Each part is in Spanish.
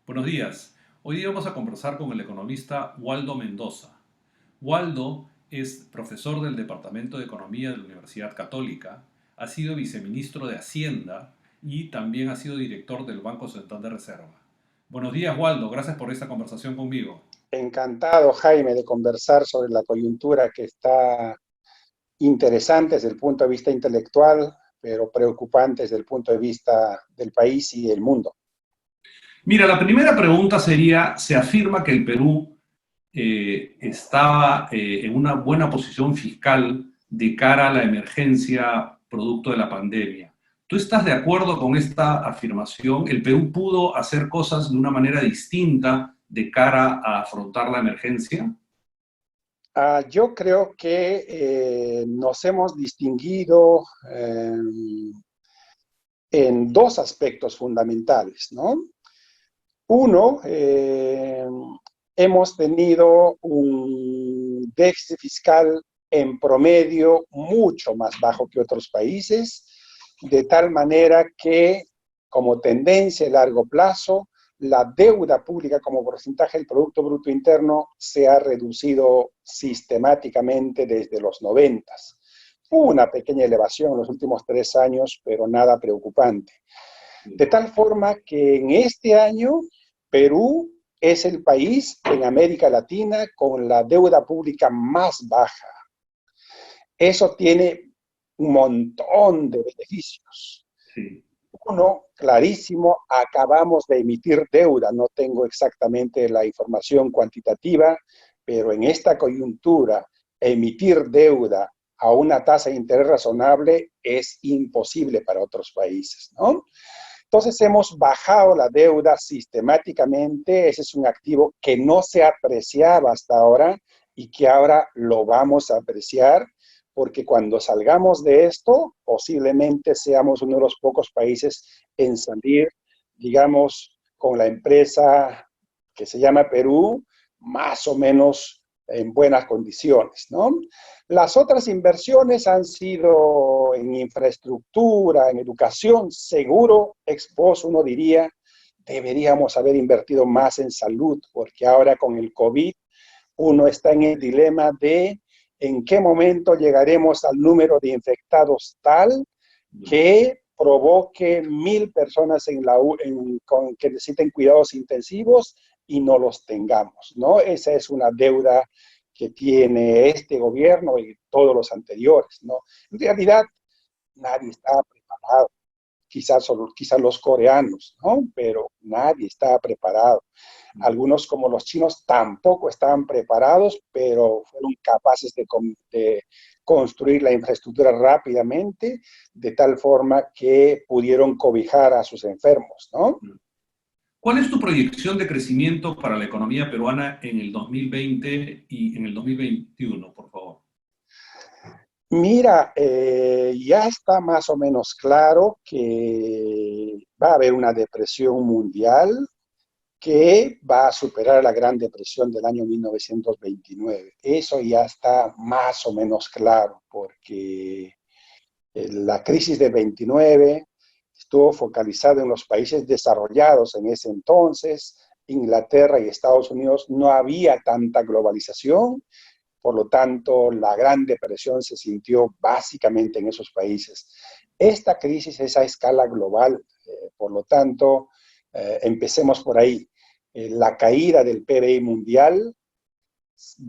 Buenos días. Hoy día vamos a conversar con el economista Waldo Mendoza. Waldo es profesor del Departamento de Economía de la Universidad Católica, ha sido viceministro de Hacienda y también ha sido director del Banco Central de Reserva. Buenos días, Waldo. Gracias por esta conversación conmigo. Encantado, Jaime, de conversar sobre la coyuntura que está interesante desde el punto de vista intelectual, pero preocupante desde el punto de vista del país y del mundo. Mira, la primera pregunta sería, se afirma que el Perú estaba en una buena posición fiscal de cara a la emergencia producto de la pandemia. ¿Tú estás de acuerdo con esta afirmación? ¿El Perú pudo hacer cosas de una manera distinta de cara a afrontar la emergencia? Yo creo que nos hemos distinguido en dos aspectos fundamentales, ¿no? Uno, hemos tenido un déficit fiscal en promedio mucho más bajo que otros países, de tal manera que, como tendencia a largo plazo, la deuda pública como porcentaje del Producto Bruto Interno se ha reducido sistemáticamente desde los 90. Hubo una pequeña elevación en los últimos 3 años, pero nada preocupante. De tal forma que en este año Perú es el país en América Latina con la deuda pública más baja. Eso tiene un montón de beneficios. Sí. Uno, clarísimo, acabamos de emitir deuda, no tengo exactamente la información cuantitativa, pero en esta coyuntura, emitir deuda a una tasa de interés razonable es imposible para otros países, ¿no? Entonces hemos bajado la deuda sistemáticamente, ese es un activo que no se apreciaba hasta ahora y que ahora lo vamos a apreciar, porque cuando salgamos de esto, posiblemente seamos uno de los pocos países en salir, digamos, con la empresa que se llama Perú, más o menos en buenas condiciones, ¿no? Las otras inversiones han sido en infraestructura, en educación, seguro, ex post uno diría, deberíamos haber invertido más en salud, porque ahora con el COVID uno está en el dilema de en qué momento llegaremos al número de infectados tal que provoque 1.000 personas que necesiten cuidados intensivos y no los tengamos, ¿no? Esa es una deuda que tiene este gobierno y todos los anteriores, ¿no? En realidad, nadie está preparado, quizás los coreanos, ¿no? Pero nadie está preparado. Algunos como los chinos tampoco estaban preparados, pero fueron capaces de construir la infraestructura rápidamente, de tal forma que pudieron cobijar a sus enfermos, ¿no? ¿Cuál es tu proyección de crecimiento para la economía peruana en el 2020 y en el 2021, por favor? Mira, ya está más o menos claro que va a haber una depresión mundial que va a superar la Gran Depresión del año 1929. Eso ya está más o menos claro, porque la crisis de 29 estuvo focalizada en los países desarrollados en ese entonces. Inglaterra y Estados Unidos no había tanta globalización, por lo tanto la Gran Depresión se sintió básicamente en esos países. Esta crisis es a escala global, por lo tanto, empecemos por ahí. La caída del PBI mundial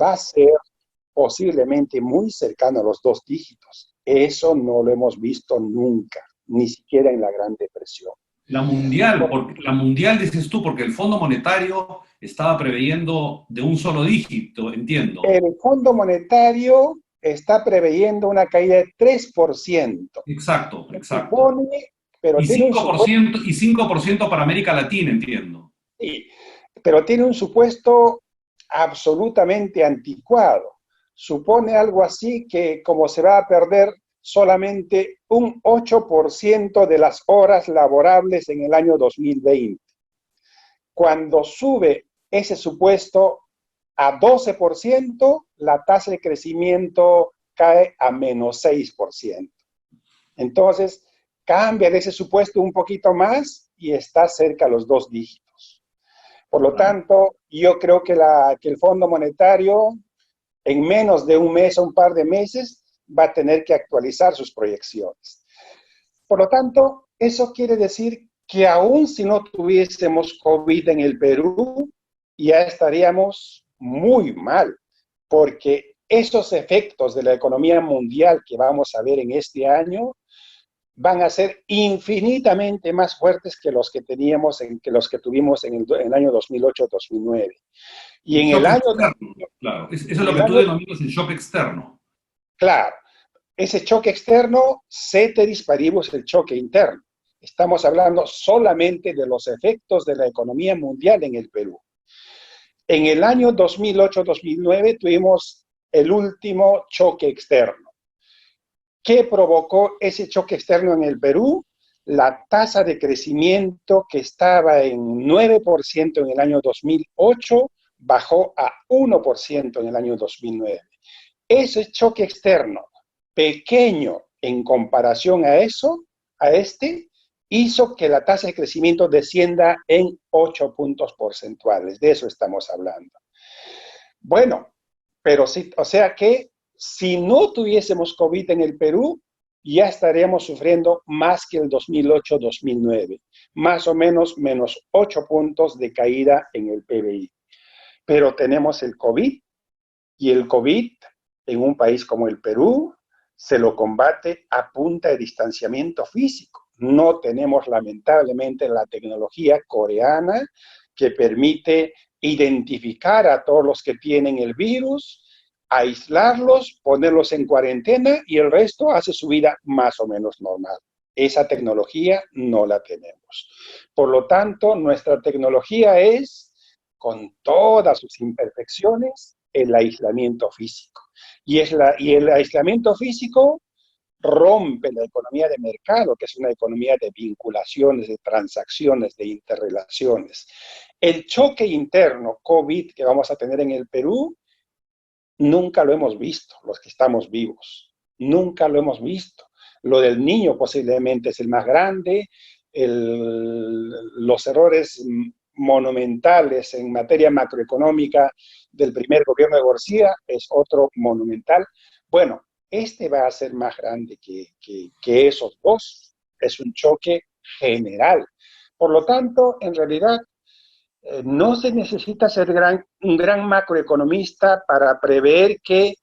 va a ser posiblemente muy cercano a los 2 dígitos. Eso no lo hemos visto nunca, ni siquiera en la Gran Depresión. La mundial dices tú, porque el Fondo Monetario estaba preveyendo de un solo dígito, entiendo. El Fondo Monetario está preveyendo una caída de 3%. Exacto, Se exacto. supone, pero Y tiene un supuesto, 5% para América Latina, entiendo. sí, pero tiene un supuesto absolutamente anticuado. Supone algo así que como se va a perder solamente un 8% de las horas laborables en el año 2020. Cuando sube ese supuesto a 12%, la tasa de crecimiento cae a menos 6%. Entonces, cambia de ese supuesto un poquito más y está cerca a los 2 dígitos. Por lo tanto, yo creo que el Fondo Monetario en menos de un mes o un par de meses va a tener que actualizar sus proyecciones. Por lo tanto, eso quiere decir que aún si no tuviésemos COVID en el Perú, ya estaríamos muy mal, porque esos efectos de la economía mundial que vamos a ver en este año van a ser infinitamente más fuertes que los que teníamos, que los que tuvimos en el año 2008-2009. Y El en el shock año, externo, claro. Eso es en lo el que tú año, denominas el shock externo. claro, ese choque externo, ceteris paribus el choque interno. Estamos hablando solamente de los efectos de la economía mundial en el Perú. En el año 2008-2009 tuvimos el último choque externo. ¿Qué provocó ese choque externo en el Perú? La tasa de crecimiento que estaba en 9% en el año 2008 bajó a 1% en el año 2009. Ese choque externo, pequeño en comparación a eso, a este, hizo que la tasa de crecimiento descienda en 8 puntos porcentuales. De eso estamos hablando. Bueno, pero sí, o sea que si no tuviésemos COVID en el Perú, ya estaríamos sufriendo más que el 2008-2009, más o menos menos 8 puntos de caída en el PBI. Pero tenemos el COVID y el COVID en un país como el Perú se lo combate a punta de distanciamiento físico. No tenemos lamentablemente la tecnología coreana que permite identificar a todos los que tienen el virus, aislarlos, ponerlos en cuarentena y el resto hace su vida más o menos normal. Esa tecnología no la tenemos. Por lo tanto, nuestra tecnología es, con todas sus imperfecciones, el aislamiento físico. Y el aislamiento físico rompe la economía de mercado, que es una economía de vinculaciones, de transacciones, de interrelaciones. El choque interno COVID que vamos a tener en el Perú, nunca lo hemos visto, los que estamos vivos. Nunca lo hemos visto. Lo del niño posiblemente es el más grande, los errores monumentales en materia macroeconómica del primer gobierno de García es otro monumental. Bueno, este va a ser más grande que esos dos. Es un choque general. Por lo tanto, en realidad, no se necesita ser un gran macroeconomista para prever que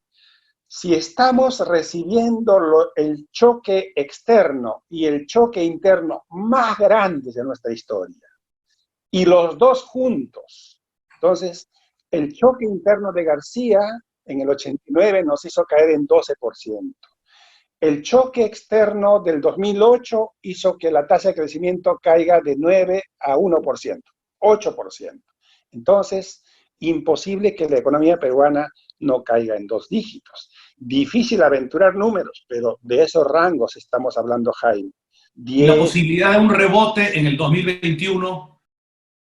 si estamos recibiendo el choque externo y el choque interno más grandes de nuestra historia, y los dos juntos, entonces el choque interno de García en el 89 nos hizo caer en 12%. El choque externo del 2008 hizo que la tasa de crecimiento caiga de 9 a 1%, 8%. Entonces, imposible que la economía peruana no caiga en dos dígitos. Difícil aventurar números, pero de esos rangos estamos hablando, Jaime. Y la 10. posibilidad de un rebote en el 2021.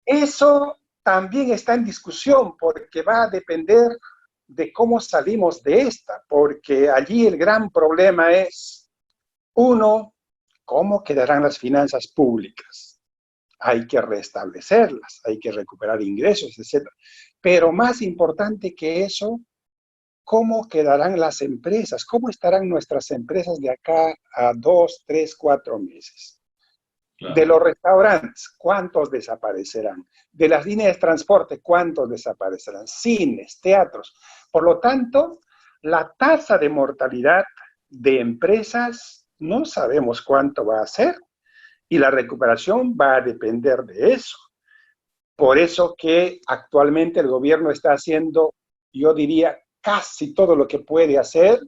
Eso también está en discusión porque va a depender de cómo salimos de esta, porque allí el gran problema es, uno, cómo quedarán las finanzas públicas. Hay que restablecerlas, hay que recuperar ingresos, etc. Pero más importante que eso, cómo quedarán las empresas, cómo estarán nuestras empresas de acá a 2, 3, 4 meses. De Claro. los restaurantes, ¿cuántos desaparecerán? De las líneas de transporte, ¿cuántos desaparecerán? Cines, teatros. Por lo tanto, la tasa de mortalidad de empresas no sabemos cuánto va a ser y la recuperación va a depender de eso. Por eso que actualmente el gobierno está haciendo, yo diría, casi todo lo que puede hacer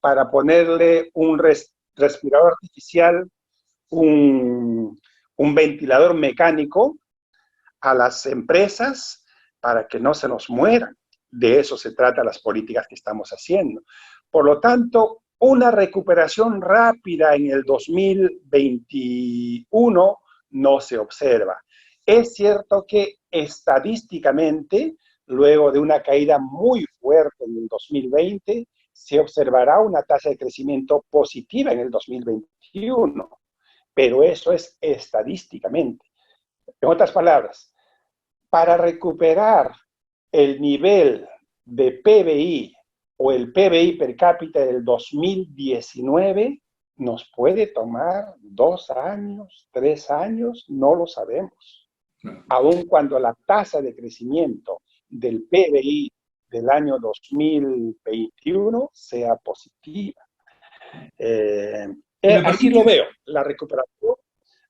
para ponerle un respirador artificial, un ventilador mecánico a las empresas para que no se nos mueran. De eso se trata las políticas que estamos haciendo. Por lo tanto, una recuperación rápida en el 2021 no se observa. Es cierto que estadísticamente, luego de una caída muy fuerte en el 2020, se observará una tasa de crecimiento positiva en el 2021, pero eso es estadísticamente. En otras palabras, para recuperar el nivel de PBI o el PBI per cápita del 2019 nos puede tomar 2 años, 3 años, no lo sabemos. Aun cuando la tasa de crecimiento del PBI del año 2021 sea positiva. Así lo veo, la recuperación.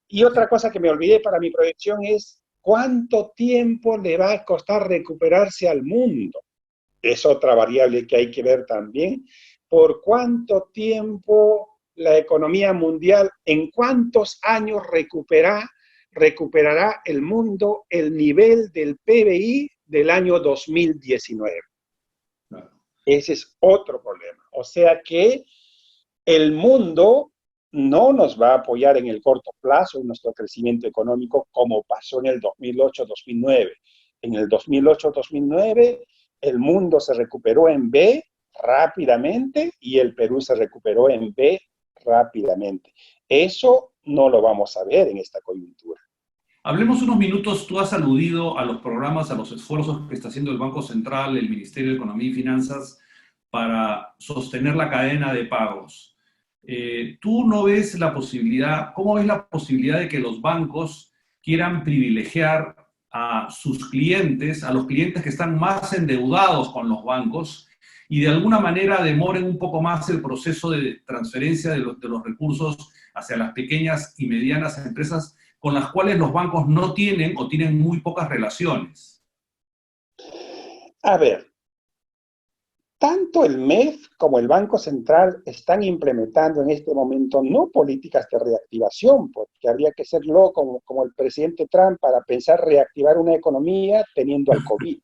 Y otra cosa que me olvidé para mi proyección es cuánto tiempo le va a costar recuperarse al mundo. Es otra variable que hay que ver también. ¿Por cuánto tiempo la economía mundial, en cuántos años recuperará el mundo el nivel del PBI del año 2019? Claro. Ese es otro problema. O sea que el mundo no nos va a apoyar en el corto plazo en nuestro crecimiento económico como pasó en el 2008-2009. En el 2008-2009 el mundo se recuperó en B rápidamente y el Perú se recuperó en B rápidamente. Eso no lo vamos a ver en esta coyuntura. Hablemos unos minutos, tú has aludido a los programas, a los esfuerzos que está haciendo el Banco Central, el Ministerio de Economía y Finanzas para sostener la cadena de pagos. ¿Tú no ves la posibilidad, cómo ves la posibilidad de que los bancos quieran privilegiar a sus clientes, a los clientes que están más endeudados con los bancos y de alguna manera demoren un poco más el proceso de transferencia de los recursos hacia las pequeñas y medianas empresas con las cuales los bancos no tienen o tienen muy pocas relaciones? A ver, tanto el MEF como el Banco Central están implementando en este momento no políticas de reactivación, porque habría que ser loco como el presidente Trump para pensar reactivar una economía teniendo al COVID.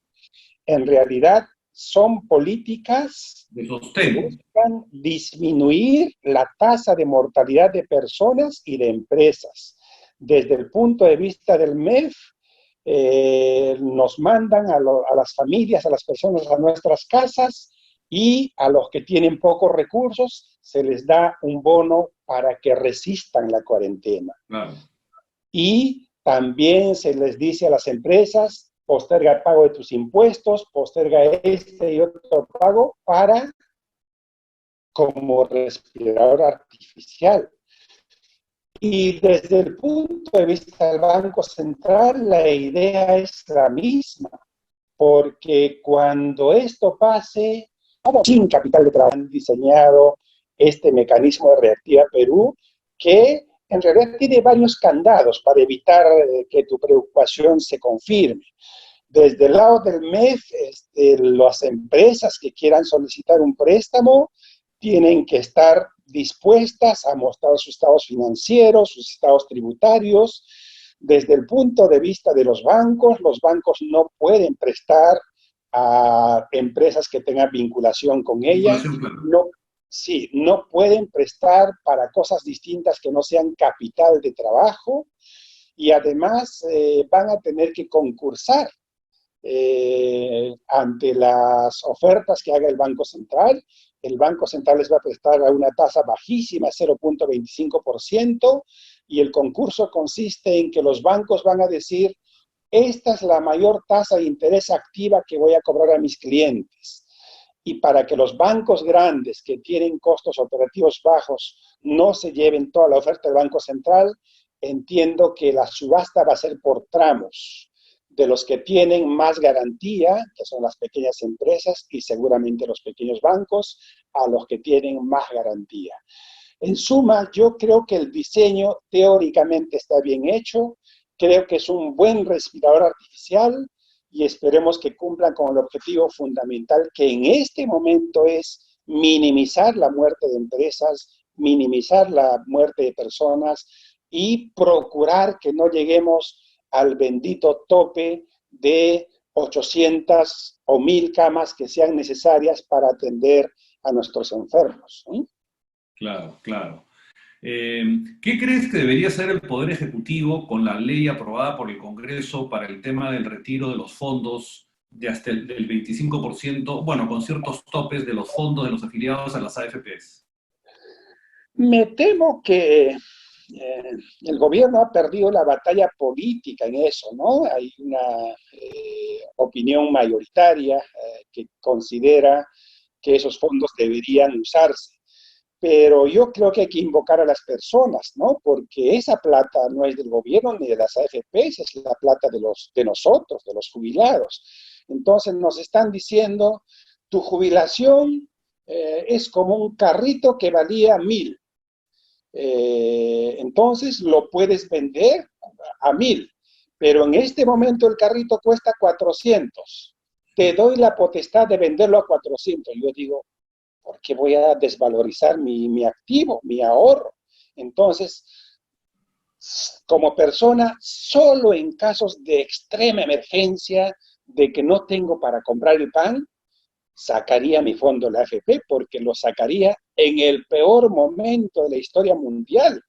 En realidad son políticas que buscan disminuir la tasa de mortalidad de personas y de empresas. Desde el punto de vista del MEF, nos mandan a las familias, a las personas a nuestras casas, y a los que tienen pocos recursos se les da un bono para que resistan la cuarentena. Claro. Y también se les dice a las empresas, posterga el pago de tus impuestos, posterga este y otro pago para como respirador artificial. Y desde el punto de vista del Banco Central, la idea es la misma, porque cuando esto pase, sin capital de trabajo han diseñado este mecanismo de Reactiva Perú, que en realidad tiene varios candados para evitar que tu preocupación se confirme. Desde el lado del MEF, las empresas que quieran solicitar un préstamo tienen que estar dispuestas a mostrar sus estados financieros, sus estados tributarios. Desde el punto de vista de los bancos no pueden prestar a empresas que tengan vinculación con ellas. No pueden prestar para cosas distintas que no sean capital de trabajo, y además van a tener que concursar ante las ofertas que haga el Banco Central. El Banco Central les va a prestar a una tasa bajísima, 0.25%, y el concurso consiste en que los bancos van a decir: esta es la mayor tasa de interés activa que voy a cobrar a mis clientes. Y para que los bancos grandes que tienen costos operativos bajos no se lleven toda la oferta del Banco Central, entiendo que la subasta va a ser por tramos, de los que tienen más garantía, que son las pequeñas empresas y seguramente los pequeños bancos, a los que tienen más garantía. En suma, yo creo que el diseño teóricamente está bien hecho, creo que es un buen respirador artificial y esperemos que cumplan con el objetivo fundamental, que en este momento es minimizar la muerte de empresas, minimizar la muerte de personas y procurar que no lleguemos al bendito tope de 800 o 1000 camas que sean necesarias para atender a nuestros enfermos. Claro, claro. ¿Qué crees que debería hacer el Poder Ejecutivo con la ley aprobada por el Congreso para el tema del retiro de los fondos de hasta del 25%, bueno, con ciertos topes de los fondos de los afiliados a las AFPs? Me temo que el gobierno ha perdido la batalla política en eso, ¿no? Hay una opinión mayoritaria que considera que esos fondos deberían usarse. Pero yo creo que hay que invocar a las personas, ¿no? Porque esa plata no es del gobierno ni de las AFPs, es la plata de nosotros, de los jubilados. Entonces nos están diciendo, tu jubilación es como un carrito que valía 1.000. Entonces lo puedes vender a 1.000, pero en este momento el carrito cuesta 400. Te doy la potestad de venderlo a 400. Yo digo, ¿por qué voy a desvalorizar mi activo, mi ahorro? Entonces, como persona, solo en casos de extrema emergencia, de que no tengo para comprar el pan, sacaría mi fondo de la AFP, porque lo sacaría en el peor momento de la historia mundial,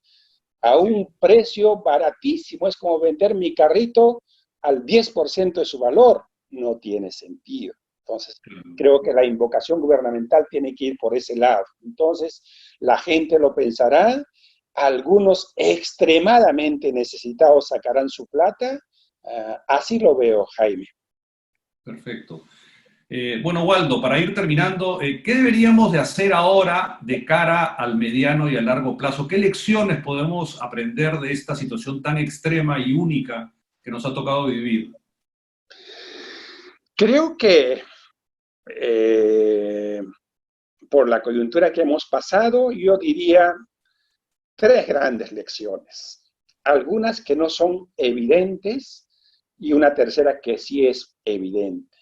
a un precio baratísimo. Es como vender mi carrito al 10% de su valor. No tiene sentido. Entonces, creo que la invocación gubernamental tiene que ir por ese lado. Entonces, la gente lo pensará, algunos extremadamente necesitados sacarán su plata. Así lo veo, Jaime. Perfecto. Bueno, Waldo, para ir terminando, ¿qué deberíamos de hacer ahora de cara al mediano y al largo plazo? ¿Qué lecciones podemos aprender de esta situación tan extrema y única que nos ha tocado vivir? Creo que eh, por la coyuntura que hemos pasado, yo diría tres grandes lecciones. Algunas que no son evidentes y una tercera que sí es evidente.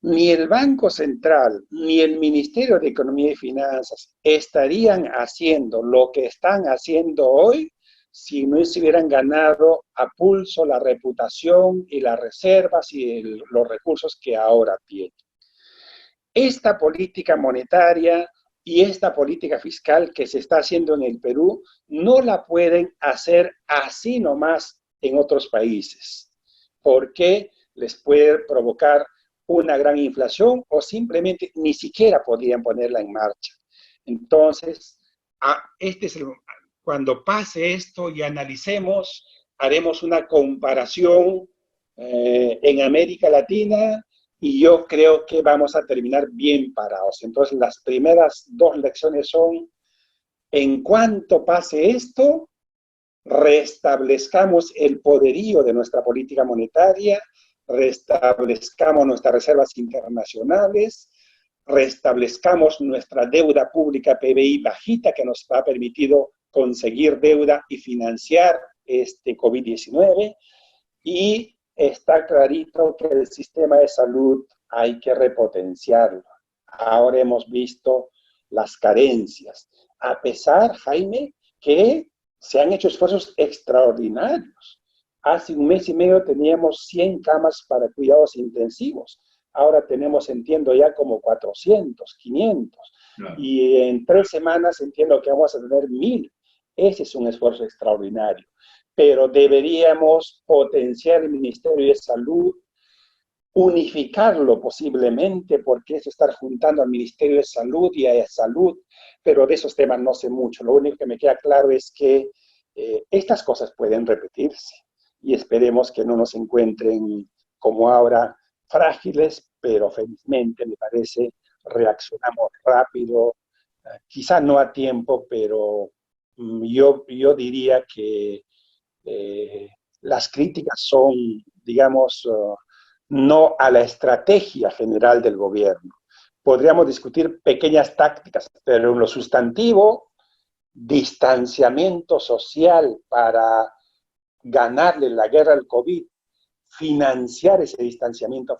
Ni el Banco Central ni el Ministerio de Economía y Finanzas estarían haciendo lo que están haciendo hoy si no se hubieran ganado a pulso la reputación y las reservas y los recursos que ahora tienen. Esta política monetaria y esta política fiscal que se está haciendo en el Perú no la pueden hacer así nomás en otros países, porque les puede provocar una gran inflación o simplemente ni siquiera podrían ponerla en marcha. Entonces, cuando pase esto y analicemos, haremos una comparación en América Latina y yo creo que vamos a terminar bien parados. Entonces, las primeras dos lecciones son, en cuanto pase esto, restablezcamos el poderío de nuestra política monetaria, restablezcamos nuestras reservas internacionales, restablezcamos nuestra deuda pública PBI bajita que nos ha permitido conseguir deuda y financiar este COVID-19, y está clarito que el sistema de salud hay que repotenciarlo. Ahora hemos visto las carencias, a pesar, Jaime, que se han hecho esfuerzos extraordinarios. Hace un mes y medio teníamos 100 camas para cuidados intensivos. Ahora tenemos, entiendo, ya como 400, 500. Claro. Y en 3 semanas entiendo que vamos a tener 1.000. Ese es un esfuerzo extraordinario. Pero deberíamos potenciar el Ministerio de Salud, unificarlo posiblemente, porque eso estar juntando al Ministerio de Salud y a Salud, pero de esos temas no sé mucho. Lo único que me queda claro es que estas cosas pueden repetirse y esperemos que no nos encuentren como ahora frágiles, pero felizmente me parece reaccionamos rápido, quizá no a tiempo, pero yo diría que las críticas son, digamos, no a la estrategia general del gobierno. Podríamos discutir pequeñas tácticas, pero en lo sustantivo, distanciamiento social para ganarle la guerra al COVID, financiar ese distanciamiento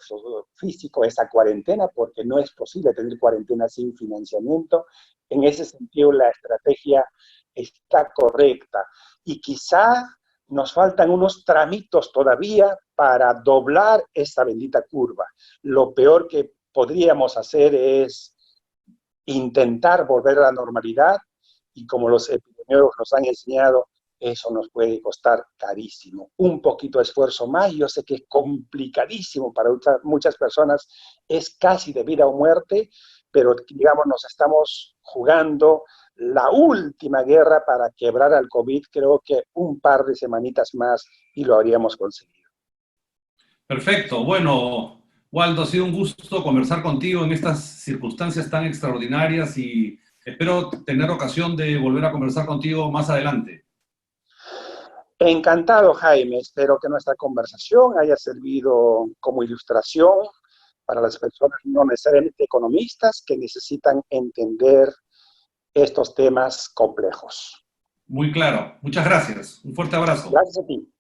físico, esa cuarentena, porque no es posible tener cuarentena sin financiamiento. En ese sentido, la estrategia está correcta. Y quizá nos faltan unos tramitos todavía para doblar esta bendita curva. Lo peor que podríamos hacer es intentar volver a la normalidad y como los epidemiólogos nos han enseñado, eso nos puede costar carísimo. Un poquito de esfuerzo más, yo sé que es complicadísimo para muchas personas, es casi de vida o muerte, pero digamos nos estamos jugando la última guerra para quebrar al COVID, creo que un par de semanitas más y lo habríamos conseguido. Perfecto. Bueno, Waldo, ha sido un gusto conversar contigo en estas circunstancias tan extraordinarias y espero tener ocasión de volver a conversar contigo más adelante. Encantado, Jaime. Espero que nuestra conversación haya servido como ilustración para las personas no necesariamente economistas que necesitan entender estos temas complejos. Muy claro. Muchas gracias. Un fuerte abrazo. Gracias a ti.